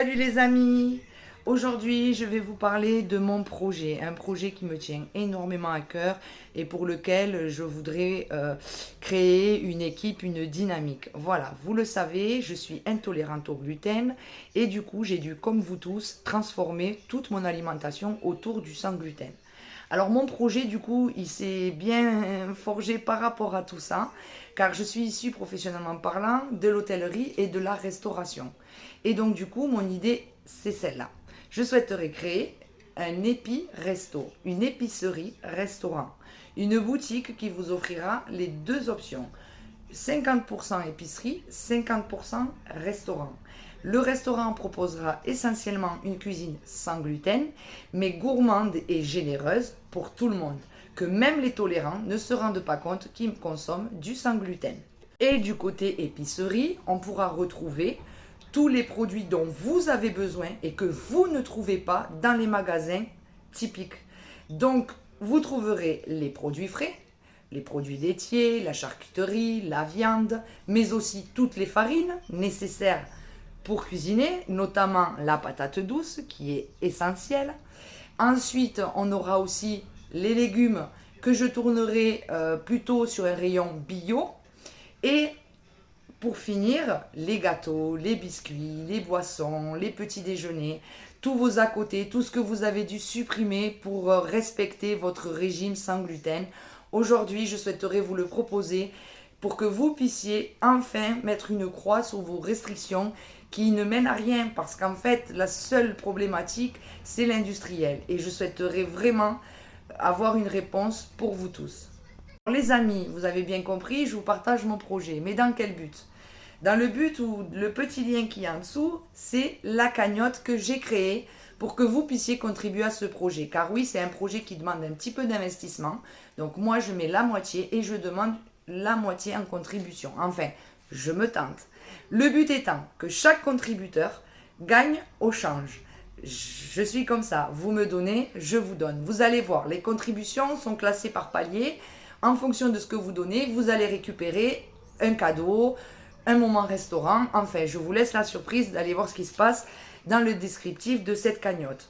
Salut les amis! Aujourd'hui, je vais vous parler de mon projet, un projet qui me tient énormément à cœur et pour lequel je voudrais créer une équipe, une dynamique. Voilà, vous le savez, je suis intolérante au gluten et du coup, j'ai dû, comme vous tous, transformer toute mon alimentation autour du sans gluten. Alors mon projet, du coup, il s'est bien forgé par rapport à tout ça, car je suis issue professionnellement parlant de l'hôtellerie et de la restauration. Et donc du coup, mon idée, c'est celle-là. Je souhaiterais créer un épi-resto, une épicerie-restaurant, une boutique qui vous offrira les deux options. 50% épicerie, 50% restaurant. Le restaurant proposera essentiellement une cuisine sans gluten, mais gourmande et généreuse pour tout le monde, que même les tolérants ne se rendent pas compte qu'ils consomment du sans gluten. Et du côté épicerie, on pourra retrouver tous les produits dont vous avez besoin et que vous ne trouvez pas dans les magasins typiques. Donc, vous trouverez les produits frais, les produits laitiers, la charcuterie, la viande, mais aussi toutes les farines nécessaires pour cuisiner, notamment la patate douce qui est essentielle. Ensuite, on aura aussi les légumes que je tournerai plutôt sur un rayon bio. Et pour finir, les gâteaux, les biscuits, les boissons, les petits déjeuners, tous vos à côté, tout ce que vous avez dû supprimer pour respecter votre régime sans gluten. Aujourd'hui, je souhaiterais vous le proposer pour que vous puissiez enfin mettre une croix sur vos restrictions qui ne mènent à rien parce qu'en fait, la seule problématique, c'est l'industriel. Et je souhaiterais vraiment avoir une réponse pour vous tous. Les amis, vous avez bien compris, je vous partage mon projet. Mais dans quel but? Dans le but où le petit lien qui est en dessous, c'est la cagnotte que j'ai créée pour que vous puissiez contribuer à ce projet. Car oui, c'est un projet qui demande un petit peu d'investissement. Donc moi, je mets la moitié et je demande la moitié en contribution. Enfin, je me tente. Le but étant que chaque contributeur gagne au change. Je suis comme ça. Vous me donnez, je vous donne. Vous allez voir, les contributions sont classées par palier. En fonction de ce que vous donnez, vous allez récupérer un cadeau, un moment restaurant. Enfin, je vous laisse la surprise d'aller voir ce qui se passe dans le descriptif de cette cagnotte.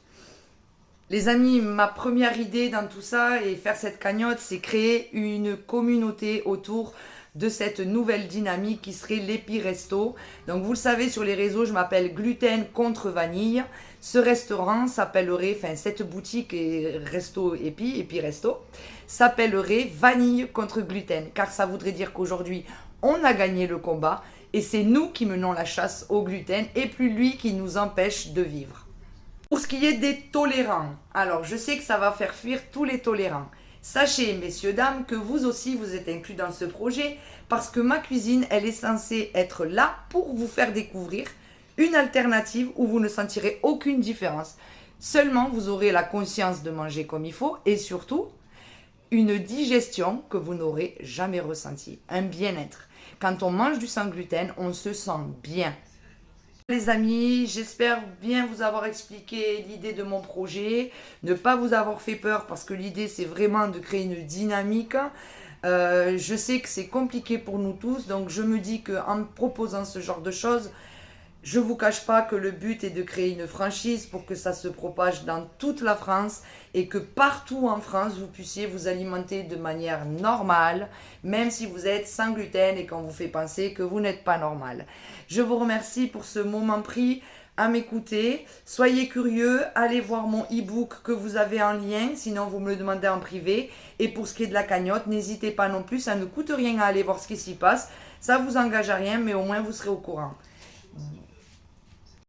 Les amis, ma première idée dans tout ça et faire cette cagnotte, c'est créer une communauté autour de cette nouvelle dynamique qui serait l'Épi Resto. Donc vous le savez, sur les réseaux, je m'appelle Gluten contre Vanille. Ce restaurant s'appellerait, enfin cette boutique et resto Épi Resto, s'appellerait Vanille contre Gluten. Car ça voudrait dire qu'aujourd'hui, on a gagné le combat et c'est nous qui menons la chasse au gluten et plus lui qui nous empêche de vivre. Pour ce qui est des tolérants, alors je sais que ça va faire fuir tous les tolérants. Sachez, messieurs, dames, que vous aussi, vous êtes inclus dans ce projet parce que ma cuisine, elle est censée être là pour vous faire découvrir une alternative où vous ne sentirez aucune différence. Seulement, vous aurez la conscience de manger comme il faut et surtout, une digestion que vous n'aurez jamais ressentie, un bien-être. Quand on mange du sans gluten, on se sent bien. Les amis, j'espère bien vous avoir expliqué l'idée de mon projet, ne pas vous avoir fait peur parce que l'idée c'est vraiment de créer une dynamique. Je sais que c'est compliqué pour nous tous, donc je me dis qu'en proposant ce genre de choses, je ne vous cache pas que le but est de créer une franchise pour que ça se propage dans toute la France et que partout en France, vous puissiez vous alimenter de manière normale, même si vous êtes sans gluten et qu'on vous fait penser que vous n'êtes pas normal. Je vous remercie pour ce moment pris à m'écouter. Soyez curieux, allez voir mon e-book que vous avez en lien, sinon vous me le demandez en privé. Et pour ce qui est de la cagnotte, n'hésitez pas non plus, ça ne coûte rien à aller voir ce qui s'y passe. Ça ne vous engage à rien, mais au moins vous serez au courant.